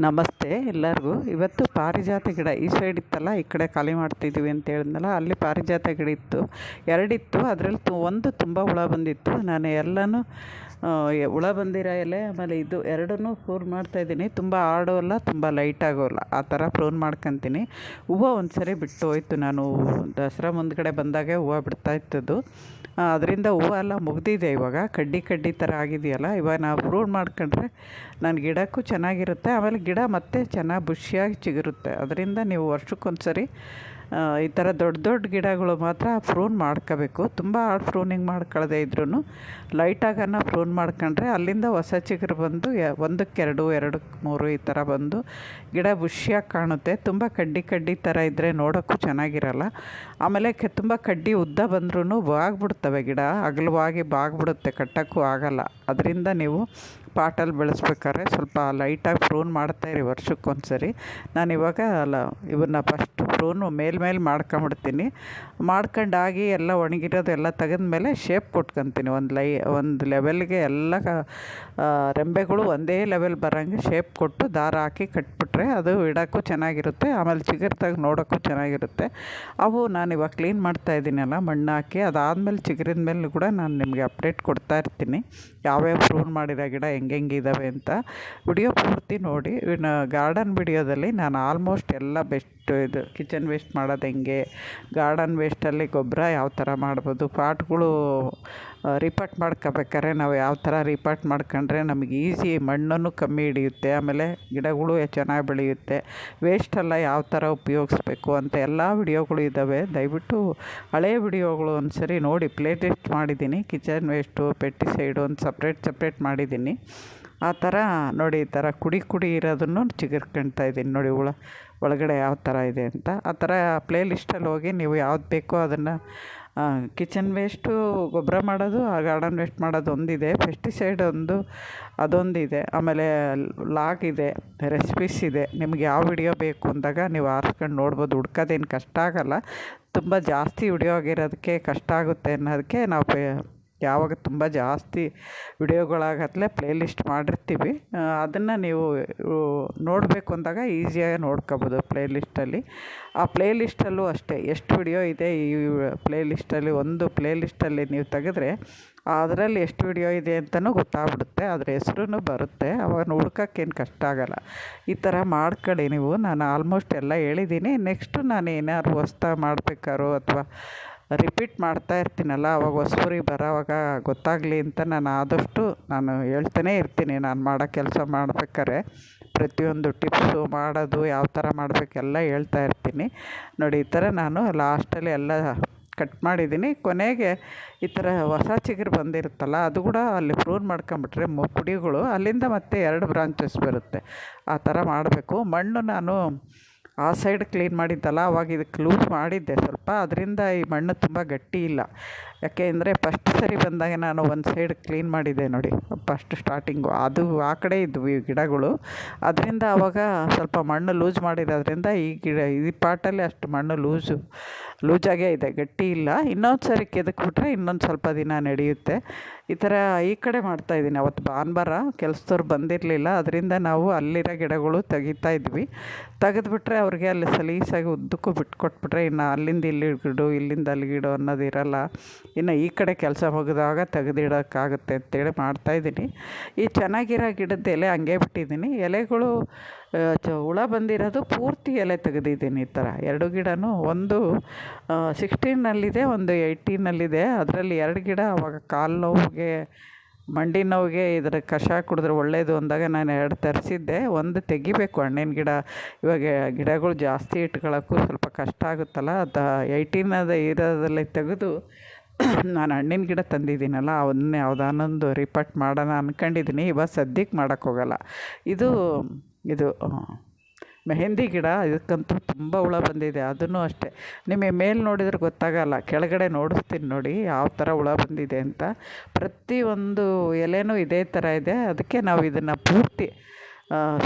ನಮಸ್ತೆ ಎಲ್ಲರಿಗೂ. ಇವತ್ತು ಪಾರಿಜಾತ ಗಿಡ ಈ ಸೈಡ್ ಇತ್ತಲ್ಲ, ಈ ಕಡೆ ಖಾಲಿ ಮಾಡ್ತಿದ್ದೀವಿ ಅಂತ ಹೇಳಿದ್ನಲ್ಲ, ಅಲ್ಲಿ ಪಾರಿಜಾತ ಗಿಡ ಇತ್ತು, ಎರಡಿತ್ತು. ಅದರಲ್ಲಿ ಒಂದು ತುಂಬ ಹುಳ ಬಂದಿತ್ತು. ನಾನು ಎಲ್ಲನೂ ಹುಳ ಬಂದಿರೋ ಎಲೆ ಆಮೇಲೆ ಇದು ಎರಡನ್ನೂ ಪ್ರೂನ್ ಮಾಡ್ತಾಯಿದ್ದೀನಿ. ತುಂಬ ಆಡೋಲ್ಲ, ತುಂಬ ಲೈಟ್ ಆಗೋಲ್ಲ, ಆ ಥರ ಪ್ರೂನ್ ಮಾಡ್ಕೊತೀನಿ. ಹೂವು ಒಂದು ಸರಿ ಬಿಟ್ಟು ಹೋಯ್ತು. ನಾನು ದಸರಾ ಮುಂದ್ಗಡೆ ಬಂದಾಗೆ ಹೂವು ಬಿಡ್ತಾ ಇತ್ತದು. ಅದರಿಂದ ಹೂವು ಎಲ್ಲ ಮುಗ್ದಿದೆ. ಇವಾಗ ಕಡ್ಡಿ ಕಡ್ಡಿ ಥರ ಆಗಿದೆಯಲ್ಲ, ಇವಾಗ ನಾವು ಪ್ರೂನ್ ಮಾಡ್ಕೊಂಡ್ರೆ ನನ್ನ ಗಿಡಕ್ಕೂ ಚೆನ್ನಾಗಿರುತ್ತೆ. ಆಮೇಲೆ ಗಿಡ ಮತ್ತೆ ಚೆನ್ನಾಗಿ ಬುಷಿಯಾಗಿ ಚಿಗುರುತ್ತೆ. ಅದರಿಂದ ನೀವು ವರ್ಷಕ್ಕೊಂದು ಸರಿ ಈ ಥರ ದೊಡ್ಡ ದೊಡ್ಡ ಗಿಡಗಳು ಮಾತ್ರ ಪ್ರೂನ್ ಮಾಡ್ಕೋಬೇಕು. ತುಂಬ ಹಾರ್ಡ್ ಪ್ರೂನಿಂಗ್ ಮಾಡ್ಕೊಳ್ಳದೆ ಇದ್ರೂ ಲೈಟಾಗನ್ನು ಪ್ರೂನ್ ಮಾಡ್ಕೊಂಡ್ರೆ ಅಲ್ಲಿಂದ ಹೊಸ ಚಿಗುರು ಬಂದು ಒಂದಕ್ಕೆ ಎರಡಕ್ಕೆ ಮೂರು ಈ ಥರ ಬಂದು ಗಿಡ ಬುಷಿಯಾಗಿ ಕಾಣುತ್ತೆ. ತುಂಬ ಕಡ್ಡಿ ಕಡ್ಡಿ ಥರ ಇದ್ದರೆ ನೋಡೋಕ್ಕೂ ಚೆನ್ನಾಗಿರಲ್ಲ. ಆಮೇಲೆ ತುಂಬ ಕಡ್ಡಿ ಉದ್ದ ಬಂದ್ರೂ ಬಾಗ್ಬಿಡ್ತವೆ, ಗಿಡ ಅಗಲವಾಗಿ ಬಾಗ್ಬಿಡುತ್ತೆ, ಕಟ್ಟೋಕ್ಕೂ ಆಗಲ್ಲ. ಅದರಿಂದ ನೀವು ಪಾಟಲ್ಲಿ ಬೆಳೆಸ್ಬೇಕಾದ್ರೆ ಸ್ವಲ್ಪ ಲೈಟಾಗಿ ಪ್ರೂನ್ ಮಾಡ್ತಾಯಿರಿ ವರ್ಷಕ್ಕೊಂದು ಸರಿ. ನಾನಿವಾಗ ಇವನ್ನ ಫಸ್ಟು ಪ್ರೂನು ಮೇಲ್ಮೇಲೆ ಮಾಡ್ಕೊಂಬಿಡ್ತೀನಿ. ಮಾಡ್ಕೊಂಡಾಗಿ ಎಲ್ಲ ಒಣಗಿರೋದೆಲ್ಲ ತೆಗೆದ್ಮೇಲೆ ಶೇಪ್ ಕೊಟ್ಕೊತೀನಿ. ಒಂದು ಲೆವೆಲ್ಗೆ ಎಲ್ಲ ರೆಂಬೆಗಳು ಒಂದೇ ಲೆವೆಲ್ ಬರೋಂಗೆ ಶೇಪ್ ಕೊಟ್ಟು ದಾರ ಹಾಕಿ ಕಟ್ಬಿಟ್ರೆ ಅದು ಇಡೋಕ್ಕೂ ಚೆನ್ನಾಗಿರುತ್ತೆ. ಆಮೇಲೆ ಚಿಗುರ್ತಾಗ ನೋಡೋಕ್ಕೂ ಚೆನ್ನಾಗಿರುತ್ತೆ. ಅವು ನಾನಿವಾಗ ಕ್ಲೀನ್ ಮಾಡ್ತಾಯಿದ್ದೀನಲ್ಲ ಮಣ್ಣು ಹಾಕಿ, ಅದಾದಮೇಲೆ ಚಿಗುರಿದ ಮೇಲೆ ಕೂಡ ನಾನು ನಿಮಗೆ ಅಪ್ಡೇಟ್ ಕೊಡ್ತಾ ಇರ್ತೀನಿ, ಯಾವ್ಯಾವ ಪ್ರೂನ್ ಮಾಡಿರೋ ಗಿಡ ಹೆಂಗಿದ್ದಾವೆ ಅಂತ. ವಿಡಿಯೋ ಪೂರ್ತಿ ನೋಡಿ. ಇನ್ನು ಗಾರ್ಡನ್ ವಿಡಿಯೋದಲ್ಲಿ ನಾನು ಆಲ್ಮೋಸ್ಟ್ ಎಲ್ಲ ಬೆಸ್ಟ್ ಇದು ಕಿಚನ್ ವೇಸ್ಟ್ ಮಾಡೋದು ಹೆಂಗೆ, ಗಾರ್ಡನ್ ವೇಸ್ಟಲ್ಲಿ ಗೊಬ್ಬರ ಯಾವ ಥರ ಮಾಡ್ಬೋದು, ಪಾಟ್ಗಳು ರಿಪಾಟ್ ಮಾಡ್ಕೋಬೇಕಾದ್ರೆ ನಾವು ಯಾವ ಥರ ರಿಪಾಟ್ ಮಾಡ್ಕೊಂಡ್ರೆ ನಮಗೆ ಈಸಿ, ಮಣ್ಣನ್ನು ಕಮ್ಮಿ ಹಿಡಿಯುತ್ತೆ, ಆಮೇಲೆ ಗಿಡಗಳು ಚೆನ್ನಾಗಿ ಬೆಳೆಯುತ್ತೆ, ವೇಸ್ಟೆಲ್ಲ ಯಾವ ಥರ ಉಪಯೋಗಿಸ್ಬೇಕು ಅಂತ ಎಲ್ಲ ವಿಡಿಯೋಗಳು ಇದ್ದಾವೆ. ದಯವಿಟ್ಟು ಹಳೆ ವಿಡಿಯೋಗಳು ಒಂದು ಸರಿ ನೋಡಿ. ಪ್ಲೇ ಲಿಸ್ಟ್ ಮಾಡಿದ್ದೀನಿ, ಕಿಚನ್ ವೇಸ್ಟು, ಪೆಸ್ಟಿಸೈಡು ಅಂತ ಸಪ್ರೇಟ್ ಮಾಡಿದ್ದೀನಿ. ಆ ಥರ ನೋಡಿ, ಈ ಥರ ಕುಡಿ ಇರೋದನ್ನು ಚಿಗುರ್ಕೊಳ್ತಾ ಇದ್ದೀನಿ ನೋಡಿ, ಒಳಗಡೆ ಯಾವ ಥರ ಇದೆ ಅಂತ. ಆ ಥರ ಪ್ಲೇ ಲಿಸ್ಟಲ್ಲಿ ಹೋಗಿ ನೀವು ಯಾವ್ದು ಬೇಕೋ ಅದನ್ನು ಕಿಚನ್ ವೇಸ್ಟು ಗೊಬ್ಬರ ಮಾಡೋದು, ಗಾರ್ಡನ್ ವೇಸ್ಟ್ ಮಾಡೋದು ಒಂದಿದೆ, ಪೆಸ್ಟಿಸೈಡ್ ಅದೊಂದಿದೆ, ಆಮೇಲೆ ಲಾಗ್ ಇದೆ, ರೆಸಿಪೀಸ್ ಇದೆ. ನಿಮ್ಗೆ ಯಾವ ವಿಡಿಯೋ ಬೇಕು ಅಂದಾಗ ನೀವು ಆರಿಸ್ಕೊಂಡು ನೋಡ್ಬೋದು. ಹುಡ್ಕೋದೇನು ಕಷ್ಟ ಆಗೋಲ್ಲ. ತುಂಬ ಜಾಸ್ತಿ ವಿಡಿಯೋ ಆಗಿರೋದಕ್ಕೆ ಕಷ್ಟ ಆಗುತ್ತೆ ಅನ್ನೋದಕ್ಕೆ ನಾವು ಯಾವಾಗ ತುಂಬ ಜಾಸ್ತಿ ವಿಡಿಯೋಗಳಾಗತ್ಲೆ ಪ್ಲೇ ಲಿಸ್ಟ್ ಮಾಡಿರ್ತೀವಿ. ಅದನ್ನು ನೀವು ನೋಡಬೇಕು ಅಂದಾಗ ಈಸಿಯಾಗಿ ನೋಡ್ಕೋಬೋದು ಪ್ಲೇ ಲಿಸ್ಟಲ್ಲಿ. ಆ ಪ್ಲೇ ಲಿಸ್ಟಲ್ಲೂ ಅಷ್ಟೇ ಎಷ್ಟು ವಿಡಿಯೋ ಇದೆ ಈ ಪ್ಲೇ ಲಿಸ್ಟಲ್ಲಿ. ಒಂದು ಪ್ಲೇ ಲಿಸ್ಟಲ್ಲಿ ನೀವು ತೆಗೆದ್ರೆ ಅದರಲ್ಲಿ ಎಷ್ಟು ವಿಡಿಯೋ ಇದೆ ಅಂತಲೂ ಗೊತ್ತಾಗ್ಬಿಡುತ್ತೆ, ಅದ್ರ ಹೆಸ್ರೂ ಬರುತ್ತೆ. ಅವಾಗ ಹುಡ್ಕೋಕ್ಕೇನು ಕಷ್ಟ ಆಗೋಲ್ಲ. ಈ ಥರ ಮಾಡ್ಕೊಳ್ಳಿ ನೀವು. ನಾನು ಆಲ್ಮೋಸ್ಟ್ ಎಲ್ಲ ಹೇಳಿದ್ದೀನಿ. ನೆಕ್ಸ್ಟು ನಾನು ಏನಾದ್ರು ಹೊಸ್ದಾಗಿ ಮಾಡಬೇಕಾರೋ ಅಥವಾ ರಿಪೀಟ್ ಮಾಡ್ತಾ ಇರ್ತೀನಲ್ಲ, ಅವಾಗ ಹೊಸಬ್ರಿಗೆ ಬರೋವಾಗ ಗೊತ್ತಾಗಲಿ ಅಂತ ನಾನು ಹೇಳ್ತಾನೇ ಇರ್ತೀನಿ. ನಾನು ಮಾಡೋ ಕೆಲಸ ಮಾಡ್ಬೇಕಾದ್ರೆ ಪ್ರತಿಯೊಂದು ಟಿಪ್ಸು ಮಾಡೋದು ಯಾವ ಥರ ಮಾಡಬೇಕೆಲ್ಲ ಹೇಳ್ತಾ ಇರ್ತೀನಿ ನೋಡಿ. ಈ ಥರ ನಾನು ಲಾಸ್ಟಲ್ಲಿ ಎಲ್ಲ ಕಟ್ ಮಾಡಿದ್ದೀನಿ. ಕೊನೆಗೆ ಈ ಥರ ಹೊಸ ಚಿಗುರು ಬಂದಿರುತ್ತಲ್ಲ, ಅದು ಕೂಡ ಅಲ್ಲಿ ಪ್ರೂನ್ ಮಾಡ್ಕೊಂಬಿಟ್ರೆ ಪುಡಿಗಳು ಅಲ್ಲಿಂದ ಮತ್ತೆ 2 ಬ್ರಾಂಚಸ್ ಬರುತ್ತೆ. ಆ ಥರ ಮಾಡಬೇಕು. ಮಣ್ಣು ನಾನು ಆ ಸೈಡ್ ಕ್ಲೀನ್ ಮಾಡಿದ್ದಲ್ಲ, ಅವಾಗ ಇದಕ್ಕೆ ಲೂಸ್ ಮಾಡಿದ್ದೆ ಸ್ವಲ್ಪ. ಅದರಿಂದ ಈ ಮಣ್ಣು ತುಂಬ ಗಟ್ಟಿ ಇಲ್ಲ. ಯಾಕೆ ಅಂದರೆ ಫಸ್ಟ್ ಸರಿ ಬಂದಾಗ ನಾನು ಒಂದು ಸೈಡ್ ಕ್ಲೀನ್ ಮಾಡಿದ್ದೆ ನೋಡಿ, ಫಸ್ಟ್ ಸ್ಟಾರ್ಟಿಂಗು. ಅದು ಆ ಕಡೆ ಇದ್ವು ಈ ಗಿಡಗಳು. ಅದರಿಂದ ಆವಾಗ ಸ್ವಲ್ಪ ಮಣ್ಣು ಲೂಸ್ ಮಾಡಿರೋದ್ರಿಂದ ಈ ಪಾಟಲ್ಲಿ ಅಷ್ಟು ಮಣ್ಣು ಲೂಸಾಗೇ ಇದೆ, ಗಟ್ಟಿ ಇಲ್ಲ. ಇನ್ನೊಂದು ಸರಿ ಕೆದಕ್ಬಿಟ್ರೆ ಇನ್ನೊಂದು ಸ್ವಲ್ಪ ದಿನ ನಡೆಯುತ್ತೆ. ಈ ಥರ ಈ ಕಡೆ ಮಾಡ್ತಾಯಿದ್ದೀನಿ. ಅವತ್ತು ಭಾನುವಾರ ಕೆಲಸದವ್ರು ಬಂದಿರಲಿಲ್ಲ, ಅದರಿಂದ ನಾವು ಅಲ್ಲಿರೋ ಗಿಡಗಳು ತೆಗಿತಾಯಿದ್ವಿ. ತೆಗೆದುಬಿಟ್ರೆ ಅವ್ರಿಗೆ ಅಲ್ಲಿ ಸಲೀಸಾಗಿ ಉದ್ದಕ್ಕೂ ಬಿಟ್ಕೊಟ್ಬಿಟ್ರೆ ಇನ್ನು ಅಲ್ಲಿಂದ ಇಲ್ಲಿ ಗಿಡು, ಇಲ್ಲಿಂದ ಅಲ್ಲಿ ಗಿಡು ಅನ್ನೋದಿರಲ್ಲ. ಇನ್ನು ಈ ಕಡೆ ಕೆಲಸ ಮುಗಿದಾಗ ತೆಗೆದಿಡೋಕ್ಕಾಗುತ್ತೆ ಅಂತೇಳಿ ಮಾಡ್ತಾಯಿದ್ದೀನಿ. ಈ ಚೆನ್ನಾಗಿರೋ ಗಿಡದ ಎಲೆ ಹಂಗೆ ಬಿಟ್ಟಿದ್ದೀನಿ. ಎಲೆಗಳು ಹುಳ ಬಂದಿರೋದು ಪೂರ್ತಿ ಎಲೆ ತೆಗೆದಿದ್ದೀನಿ. ಈ ಥರ 2 ಗಿಡನೂ, ಒಂದು 16ನಲ್ಲಿದೆ, ಒಂದು 18ನಲ್ಲಿದೆ. ಅದರಲ್ಲಿ 2 ಗಿಡ ಅವಾಗ ಕಾಲು ನೋವಿಗೆ, ಮಂಡಿ ನೋವಿಗೆ ಇದರ ಕಷಾಯ ಕುಡಿದ್ರೆ ಒಳ್ಳೆಯದು ಅಂದಾಗ ನಾನು 2 ತರಿಸಿದ್ದೆ. ಒಂದು ತೆಗಿಬೇಕು ಹಣ್ಣಿನ ಗಿಡ. ಇವಾಗ ಗಿಡಗಳು ಜಾಸ್ತಿ ಇಟ್ಕೊಳ್ಳೋಕ್ಕೂ ಸ್ವಲ್ಪ ಕಷ್ಟ ಆಗುತ್ತಲ್ಲ, ಅದು 18 ಇರೋದ್ರಲ್ಲಿ ತೆಗೆದು ನಾನು ಹಣ್ಣಿನ ಗಿಡ ತಂದಿದ್ದೀನಲ್ಲ, ಅವನ್ನೇ ಯಾವುದಾನೊಂದು ರಿಪೋರ್ಟ್ ಮಾಡೋಣ ಅಂದ್ಕೊಂಡಿದ್ದೀನಿ. ಇವಾಗ ಸದ್ಯಕ್ಕೆ ಮಾಡೋಕ್ಕೋಗಲ್ಲ. ಇದು ಮೆಹಂದಿ ಗಿಡ, ಇದಕ್ಕಂತೂ ತುಂಬ ಹುಳ ಬಂದಿದೆ. ಅದನ್ನು ಅಷ್ಟೇ, ನಿಮಗೆ ಮೇಲೆ ನೋಡಿದ್ರೆ ಗೊತ್ತಾಗಲ್ಲ, ಕೆಳಗಡೆ ನೋಡಿಸ್ತೀನಿ ನೋಡಿ ಯಾವ ಥರ ಹುಳ ಬಂದಿದೆ ಅಂತ. ಪ್ರತಿಯೊಂದು ಎಲೆನೂ ಇದೇ ಥರ ಇದೆ. ಅದಕ್ಕೆ ನಾವು ಇದನ್ನು ಪೂರ್ತಿ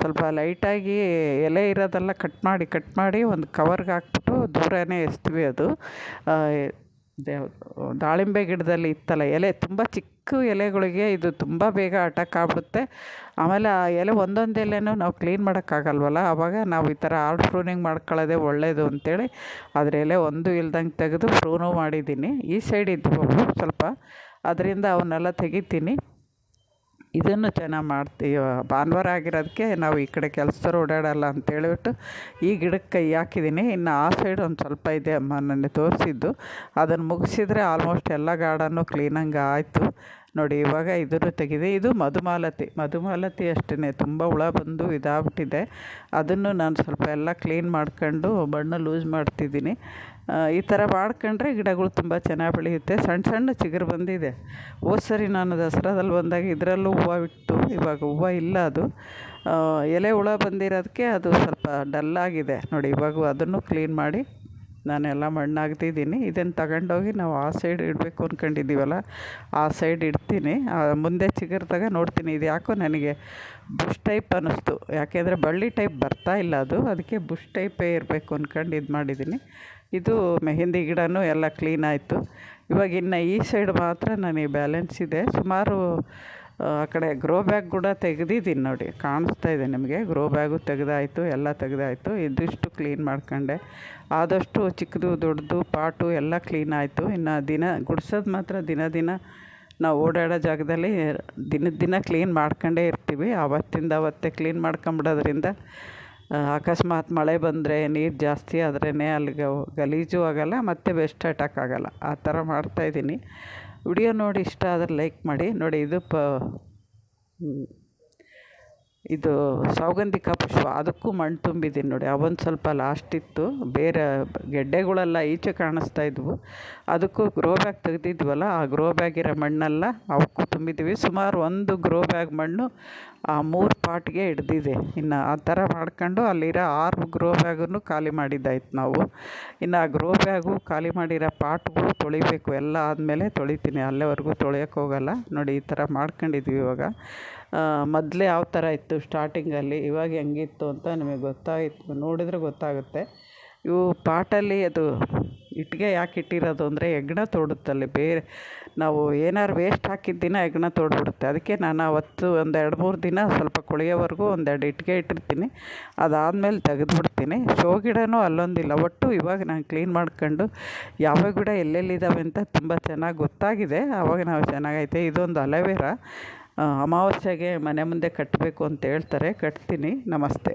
ಸ್ವಲ್ಪ ಲೈಟಾಗಿ ಎಲೆ ಇರೋದೆಲ್ಲ ಕಟ್ ಮಾಡಿ ಒಂದು ಕವರ್ಗೆ ಹಾಕ್ಬಿಟ್ಟು ದೂರನೇ ಎಸ್ತೀವಿ. ಅದು ದಾಳಿಂಬೆ ಗಿಡದಲ್ಲಿ ಇತ್ತಲ್ಲ ಎಲೆ, ತುಂಬ ಚಿಕ್ಕ ಎಲೆಗಳಿಗೆ ಇದು ತುಂಬ ಬೇಗ ಅಟ್ಯಾಕ್ ಆಗ್ಬಿಡುತ್ತೆ. ಆಮೇಲೆ ಆ ಎಲೆ ಒಂದೊಂದು ಎಲೆನೂ ನಾವು ಕ್ಲೀನ್ ಮಾಡೋಕ್ಕಾಗಲ್ವಲ್ಲ, ಆವಾಗ ನಾವು ಈ ಥರ ಆರ್ಟ್ ಪ್ರೂನಿಂಗ್ ಮಾಡ್ಕೊಳ್ಳೋದೇ ಒಳ್ಳೆಯದು ಅಂಥೇಳಿ ಅದ್ರ ಎಲೆ ಒಂದು ಇಲ್ದಂಗೆ ತೆಗೆದು ಪ್ರೂನು ಮಾಡಿದ್ದೀನಿ. ಈ ಸೈಡ್ ಇದ್ವು ಸ್ವಲ್ಪ, ಅದರಿಂದ ಅವನ್ನೆಲ್ಲ ತೆಗಿತೀನಿ. ಇದನ್ನು ಚೆನ್ನಾಗಿ ಮಾಡ್ತೀವಿ. ಭಾನುವಾರ ಆಗಿರೋದಕ್ಕೆ ನಾವು ಈ ಕಡೆ ಕೆಲಸದವ್ರು ಓಡಾಡಲ್ಲ ಅಂತೇಳಿಬಿಟ್ಟು ಈ ಗಿಡಕ್ಕೆ ಕೈ ಹಾಕಿದ್ದೀನಿ. ಇನ್ನು ಆ ಸೈಡ್ ಒಂದು ಸ್ವಲ್ಪ ಇದೆ ಅಮ್ಮ ನನಗೆ ತೋರಿಸಿದ್ದು, ಅದನ್ನು ಮುಗಿಸಿದ್ರೆ ಆಲ್ಮೋಸ್ಟ್ ಎಲ್ಲ ಗಾರ್ಡನ್ನು ಕ್ಲೀನಂಗೆ ಆಯಿತು ನೋಡಿ. ಇವಾಗ ಇದನ್ನು ತೆಗೆದೆ. ಇದು ಮಧುಮಾಲತಿ ಅಷ್ಟೇ, ತುಂಬ ಹುಳ ಬಂದು ಇದಾಗ್ಬಿಟ್ಟಿದೆ. ಅದನ್ನು ನಾನು ಸ್ವಲ್ಪ ಎಲ್ಲ ಕ್ಲೀನ್ ಮಾಡ್ಕೊಂಡು ಮಣ್ಣು ಲೂಸ್ ಮಾಡ್ತಿದ್ದೀನಿ. ಈ ಥರ ಮಾಡ್ಕೊಂಡ್ರೆ ಗಿಡಗಳು ತುಂಬ ಚೆನ್ನಾಗಿ ಬೆಳೆಯುತ್ತೆ. ಸಣ್ಣ ಸಣ್ಣ ಚಿಗುರು ಬಂದಿದೆ. ಹೋದ ಸರಿ ನಾನು ದಸರಾದಲ್ಲಿ ಬಂದಾಗ ಇದರಲ್ಲೂ ಹೂವು ಬಿಟ್ಟು, ಇವಾಗ ಹೂವು ಇಲ್ಲ. ಅದು ಎಲೆ ಹುಳ ಬಂದಿರೋದಕ್ಕೆ ಅದು ಸ್ವಲ್ಪ ಡಲ್ಲಾಗಿದೆ ನೋಡಿ. ಇವಾಗ ಅದನ್ನು ಕ್ಲೀನ್ ಮಾಡಿ ನಾನೆಲ್ಲ ಮಣ್ಣು ಹಾಕ್ತಿದ್ದೀನಿ. ಇದನ್ನು ತಗೊಂಡೋಗಿ ನಾವು ಆ ಸೈಡ್ ಇಡಬೇಕು ಅಂದ್ಕೊಂಡಿದ್ದೀವಲ್ಲ, ಆ ಸೈಡ್ ಇಡ್ತೀನಿ. ಮುಂದೆ ಚಿಗುರ್ದಾಗ ನೋಡ್ತೀನಿ. ಇದು ಯಾಕೋ ನನಗೆ ಬುಷ್ ಟೈಪ್ ಅನ್ನಿಸ್ತು, ಯಾಕೆಂದರೆ ಬಳ್ಳಿ ಟೈಪ್ ಬರ್ತಾ ಇಲ್ಲ ಅದು, ಅದಕ್ಕೆ ಬುಷ್ ಟೈಪೇ ಇರಬೇಕು ಅಂದ್ಕೊಂಡು ಇದು ಮಾಡಿದ್ದೀನಿ. ಇದು ಮೆಹಂದಿ ಗಿಡನೂ ಎಲ್ಲ ಕ್ಲೀನ್ ಆಯಿತು. ಇವಾಗ ಇನ್ನು ಈ ಸೈಡ್ ಮಾತ್ರ ನನಗೆ ಬ್ಯಾಲೆನ್ಸ್ ಇದೆ. ಸುಮಾರು ಆ ಕಡೆ ಗ್ರೋ ಬ್ಯಾಗ್ ಕೂಡ ತೆಗೆದಿದ್ದೀನಿ ನೋಡಿ, ಕಾಣಿಸ್ತಾ ಇದೆ ನಿಮಗೆ. ಗ್ರೋ ಬ್ಯಾಗು ತೆಗೆದಾಯಿತು, ಎಲ್ಲ ತೆಗೆದಾಯಿತು. ಇದಿಷ್ಟು ಕ್ಲೀನ್ ಮಾಡ್ಕೊಂಡೆ. ಆದಷ್ಟು ಚಿಕ್ಕದು ದೊಡ್ಡದು ಪಾಟು ಎಲ್ಲ ಕ್ಲೀನ್ ಆಯಿತು. ಇನ್ನು ದಿನ ಗುಡ್ಸೋದು ಮಾತ್ರ ದಿನ ನಾವು ಓಡಾಡೋ ಜಾಗದಲ್ಲಿ ದಿನ ಕ್ಲೀನ್ ಮಾಡ್ಕೊಂಡೇ ಇರ್ತೀವಿ. ಆವತ್ತಿಂದ ಅವತ್ತೇ ಕ್ಲೀನ್ ಮಾಡ್ಕೊಂಬಿಡೋದ್ರಿಂದ ಅಕಸ್ಮಾತ್ ಮಳೆ ಬಂದರೆ, ನೀರು ಜಾಸ್ತಿ ಆದ್ರೇ ಅಲ್ಲಿಗೆ ಗಲೀಜು ಆಗೋಲ್ಲ, ಮತ್ತು ಬೆಸ್ಟ್ ಅಟ್ಯಾಕ್ ಆಗೋಲ್ಲ. ಆ ಥರ ಮಾಡ್ತಾಯಿದ್ದೀನಿ. ವಿಡಿಯೋ ನೋಡಿ ಇಷ್ಟ ಆದರೆ ಲೈಕ್ ಮಾಡಿ ನೋಡಿ. ಇದು ಸೌಗಂಧಿಕ ಪುಷ್ಪ, ಅದಕ್ಕೂ ಮಣ್ಣು ತುಂಬಿದ್ದೀನಿ ನೋಡಿ. ಅವೊಂದು ಸ್ವಲ್ಪ ಲಾಸ್ಟ್ ಇತ್ತು, ಬೇರೆ ಗೆಡ್ಡೆಗಳೆಲ್ಲ ಈಚೆ ಕಾಣಿಸ್ತಾ ಇದ್ವು. ಅದಕ್ಕೂ ಗ್ರೋ ಬ್ಯಾಗ್ ತೆಗೆದಿದ್ವಲ್ಲ, ಆ ಗ್ರೋ ಬ್ಯಾಗಿರೋ ಮಣ್ಣೆಲ್ಲ ಅವಕ್ಕೂ ತುಂಬಿದ್ದೀವಿ. ಸುಮಾರು ಒಂದು ಗ್ರೋ ಬ್ಯಾಗ್ ಮಣ್ಣು ಆ 3 ಪಾಟ್ಗೆ ಹಿಡ್ದಿದೆ. ಇನ್ನು ಆ ಥರ ಮಾಡ್ಕೊಂಡು ಅಲ್ಲಿರೋ 6 ಗ್ರೋ ಬ್ಯಾಗನ್ನು ಖಾಲಿ ಮಾಡಿದ್ದಾಯ್ತು ನಾವು. ಇನ್ನು ಆ ಗ್ರೋ ಬ್ಯಾಗು ಖಾಲಿ ಮಾಡಿರೋ ಪಾಟ್ಗಳು ತೊಳಿಬೇಕು. ಎಲ್ಲ ಆದಮೇಲೆ ತೊಳಿತೀನಿ, ಅಲ್ಲಿವರೆಗೂ ತೊಳೆಯೋಕ್ಕೆ ಹೋಗಲ್ಲ ನೋಡಿ. ಈ ಥರ ಮಾಡ್ಕೊಂಡಿದ್ವಿ. ಇವಾಗ ಮೊದಲೇ ಯಾವ ಥರ ಇತ್ತು ಸ್ಟಾರ್ಟಿಂಗಲ್ಲಿ, ಇವಾಗ ಹೆಂಗಿತ್ತು ಅಂತ ನಿಮಗೆ ಗೊತ್ತಾಯಿತು, ನೋಡಿದರೆ ಗೊತ್ತಾಗುತ್ತೆ. ಇವು ಪಾಟಲ್ಲಿ ಅದು ಇಟ್ಟಿಗೆ ಯಾಕೆ ಇಟ್ಟಿರೋದು ಅಂದರೆ ಹೆಗ್ಣ ತೋಡುತ್ತಲ್ಲಿ. ಬೇರೆ ನಾವು ಏನಾರು ವೇಸ್ಟ್ ಹಾಕಿದ ದಿನ ಹೆಗ್ಣ ತೋಡ್ಬಿಡುತ್ತೆ. ಅದಕ್ಕೆ ನಾನು ಅವತ್ತು ಒಂದು 2-3 ದಿನ ಸ್ವಲ್ಪ ಕೊಳೆಯೋವರೆಗೂ 1-2 ಇಟ್ಟಿಗೆ ಇಟ್ಟಿರ್ತೀನಿ. ಅದಾದಮೇಲೆ ತೆಗೆದುಬಿಡ್ತೀನಿ. ಶೋ ಗಿಡನೂ ಅಲ್ಲೊಂದಿಲ್ಲ. ಒಟ್ಟು ಇವಾಗ ನಾನು ಕ್ಲೀನ್ ಮಾಡ್ಕೊಂಡು ಯಾವ ಗಿಡ ಎಲ್ಲೆಲ್ಲಿದ್ದಾವೆ ಅಂತ ತುಂಬ ಚೆನ್ನಾಗಿ ಗೊತ್ತಾಗಿದೆ. ಆವಾಗ ನಾವು ಚೆನ್ನಾಗೈತೆ. ಇದೊಂದು ಅಲೋವೆರಾ, ಅಮಾವಾಸ್ಯೆಗೆ ಮನೆ ಮುಂದೆ ಕಟ್ಟಬೇಕು ಅಂತ ಹೇಳ್ತಾರೆ, ಕಟ್ತೀನಿ. ನಮಸ್ತೆ.